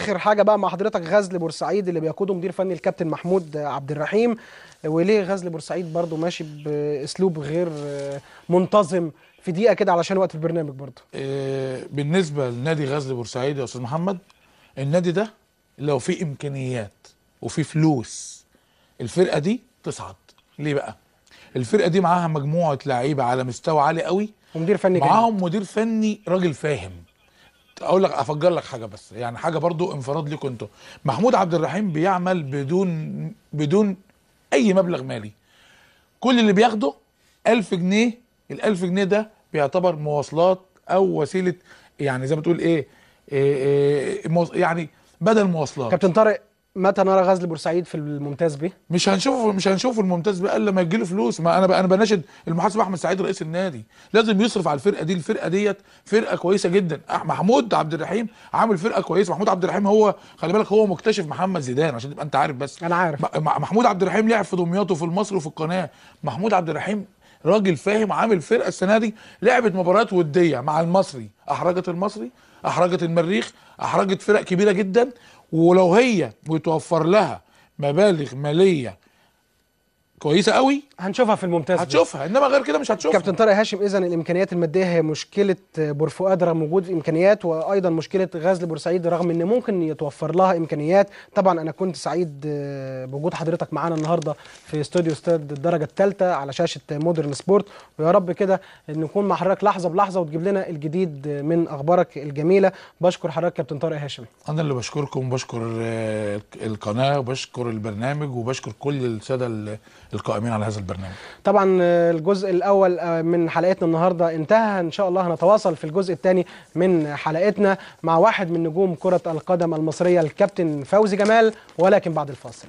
اخر حاجه بقى مع حضرتك، غزل بورسعيد اللي بيقوده مدير فني الكابتن محمود عبد الرحيم، وليه غزل بورسعيد برضو ماشي باسلوب غير منتظم؟ في دقيقه كده علشان وقت البرنامج برضو. بالنسبه لنادي غزل بورسعيد يا استاذ محمد، النادي ده لو فيه امكانيات وفيه فلوس الفرقه دي تصعد. ليه بقى؟ الفرقه دي معاها مجموعه لعيبه على مستوى عالي قوي، ومدير فني معاهم مدير فني راجل فاهم. اقول لك افجر لك حاجه، بس يعني حاجه برضو انفراد ليكم انتوا. محمود عبد الرحيم بيعمل بدون اي مبلغ مالي. كل اللي بياخده 1000 جنيه. ال1000 جنيه ده بيعتبر مواصلات او وسيله، يعني زي ما تقول يعني بدل مواصلات. كابتن طارق، متى نرى غزل بورسعيد في الممتاز به؟ مش هنشوفه الممتاز بقى الا لما يجيله فلوس. ما انا بناشد المحاسب احمد سعيد رئيس النادي، لازم يصرف على الفرقه دي. الفرقه ديت فرقه كويسه جدا. محمود عبد الرحيم عامل فرقه كويسه. محمود عبد الرحيم هو خلي بالك هو مكتشف محمد زيدان، عشان تبقى انت عارف. بس انا عارف. محمود عبد الرحيم لعب في دمياط وفي المصري وفي القناه. محمود عبد الرحيم راجل فاهم، عامل فرقه السنه دي لعبت مباريات وديه مع المصري، احرجت المصري، احرجت المريخ، احرجت فرق كبيره جدا. ولو هي بيتوفر لها مبالغ ماليه كويسه قوي هنشوفها في الممتاز هتشوفها، انما غير كده مش هتشوفها. كابتن طارق هاشم، اذا الامكانيات الماديه هي مشكله بورفؤاد رغم وجود امكانيات، وايضا مشكله غزل بورسعيد رغم ان ممكن يتوفر لها امكانيات. طبعا انا كنت سعيد بوجود حضرتك معانا النهارده في استوديو استاد الدرجه الثالثه على شاشه مودرن سبورت، ويا رب كده نكون مع حضرتك لحظه بلحظه وتجيب لنا الجديد من اخبارك الجميله. بشكر حضرتك كابتن طارق هاشم. انا اللي بشكركم، وبشكر القناه، وبشكر البرنامج، وبشكر كل الساده القائمين على هذا البرنامج. طبعا الجزء الاول من حلقتنا النهارده انتهى، ان شاء الله هنتواصل في الجزء الثاني من حلقتنا مع واحد من نجوم كرة القدم المصرية الكابتن فوزي جمال، ولكن بعد الفاصل.